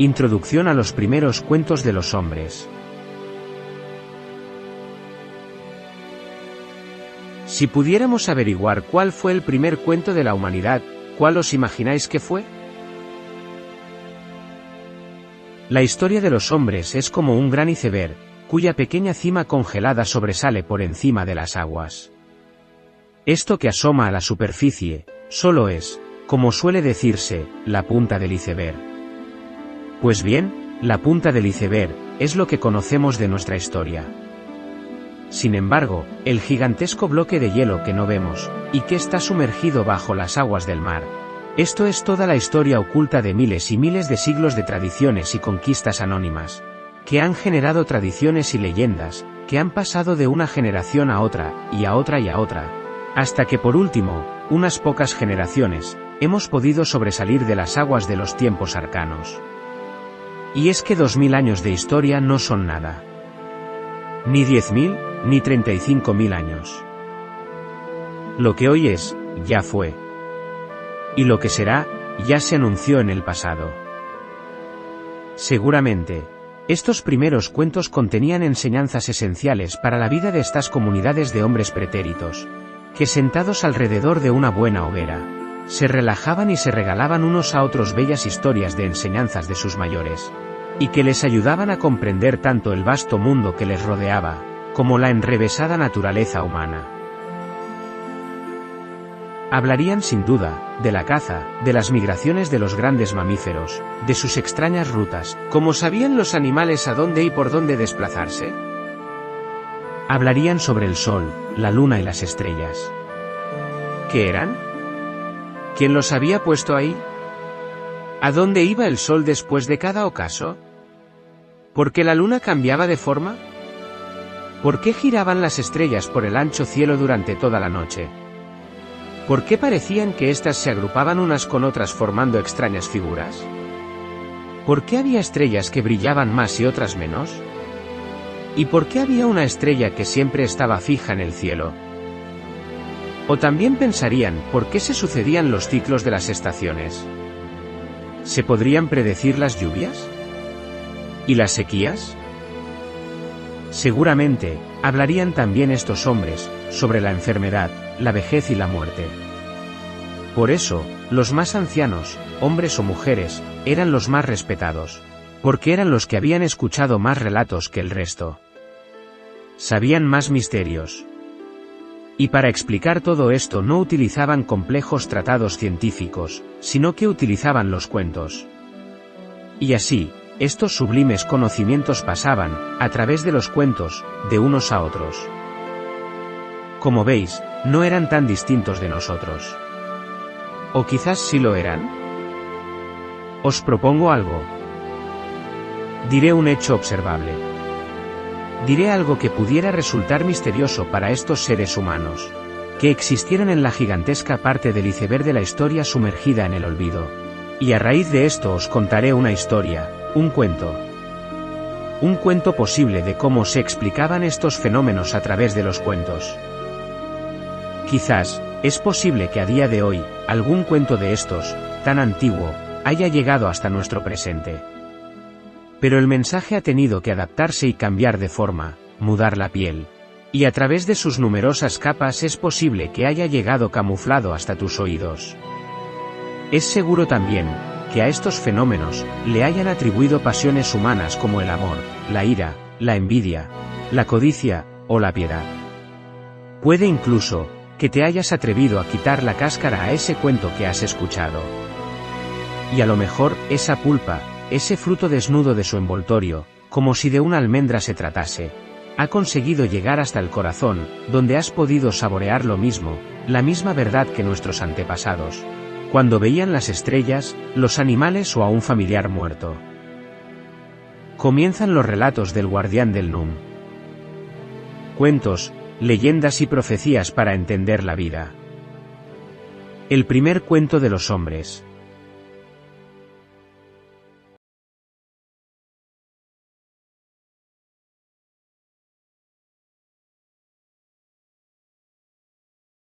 Introducción a los primeros cuentos de los hombres. Si pudiéramos averiguar cuál fue el primer cuento de la humanidad, ¿cuál os imagináis que fue? La historia de los hombres es como un gran iceberg, cuya pequeña cima congelada sobresale por encima de las aguas. Esto que asoma a la superficie, solo es, como suele decirse, la punta del iceberg. Pues bien, la punta del iceberg es lo que conocemos de nuestra historia. Sin embargo, el gigantesco bloque de hielo que no vemos, y que está sumergido bajo las aguas del mar, esto es toda la historia oculta de miles y miles de siglos de tradiciones y conquistas anónimas, que han generado tradiciones y leyendas, que han pasado de una generación a otra, y a otra y a otra, hasta que por último, unas pocas generaciones, hemos podido sobresalir de las aguas de los tiempos arcanos. Y es que 2000 años de historia no son nada. Ni 10.000, ni 35.000 años. Lo que hoy es, ya fue. Y lo que será, ya se anunció en el pasado. Seguramente, estos primeros cuentos contenían enseñanzas esenciales para la vida de estas comunidades de hombres pretéritos, que sentados alrededor de una buena hoguera, se relajaban y se regalaban unos a otros bellas historias de enseñanzas de sus mayores, y que les ayudaban a comprender tanto el vasto mundo que les rodeaba, como la enrevesada naturaleza humana. Hablarían sin duda, de la caza, de las migraciones de los grandes mamíferos, de sus extrañas rutas, ¿cómo sabían los animales a dónde y por dónde desplazarse? Hablarían sobre el sol, la luna y las estrellas. ¿Qué eran? ¿Quién los había puesto ahí? ¿A dónde iba el sol después de cada ocaso? ¿Por qué la luna cambiaba de forma? ¿Por qué giraban las estrellas por el ancho cielo durante toda la noche? ¿Por qué parecían que éstas se agrupaban unas con otras formando extrañas figuras? ¿Por qué había estrellas que brillaban más y otras menos? ¿Y por qué había una estrella que siempre estaba fija en el cielo? O también pensarían, ¿por qué se sucedían los ciclos de las estaciones? ¿Se podrían predecir las lluvias? ¿Y las sequías? Seguramente, hablarían también estos hombres, sobre la enfermedad, la vejez y la muerte. Por eso, los más ancianos, hombres o mujeres, eran los más respetados, porque eran los que habían escuchado más relatos que el resto. Sabían más misterios. Y para explicar todo esto no utilizaban complejos tratados científicos, sino que utilizaban los cuentos. Y así, estos sublimes conocimientos pasaban, a través de los cuentos, de unos a otros. Como veis, no eran tan distintos de nosotros. ¿O quizás sí lo eran? Os propongo algo. Diré un hecho observable. Diré algo que pudiera resultar misterioso para estos seres humanos, que existieron en la gigantesca parte del iceberg de la historia sumergida en el olvido. Y a raíz de esto os contaré una historia, un cuento. Un cuento posible de cómo se explicaban estos fenómenos a través de los cuentos. Quizás, es posible que a día de hoy, algún cuento de estos, tan antiguo, haya llegado hasta nuestro presente. Pero el mensaje ha tenido que adaptarse y cambiar de forma, mudar la piel. Y a través de sus numerosas capas es posible que haya llegado camuflado hasta tus oídos. Es seguro también, que a estos fenómenos, le hayan atribuido pasiones humanas como el amor, la ira, la envidia, la codicia, o la piedad. Puede incluso, que te hayas atrevido a quitar la cáscara a ese cuento que has escuchado. Y a lo mejor, esa pulpa, ese fruto desnudo de su envoltorio, como si de una almendra se tratase, ha conseguido llegar hasta el corazón, donde has podido saborear lo mismo, la misma verdad que nuestros antepasados, cuando veían las estrellas, los animales o a un familiar muerto. Comienzan los relatos del guardián del Num. Cuentos, leyendas y profecías para entender la vida. El primer cuento de los hombres.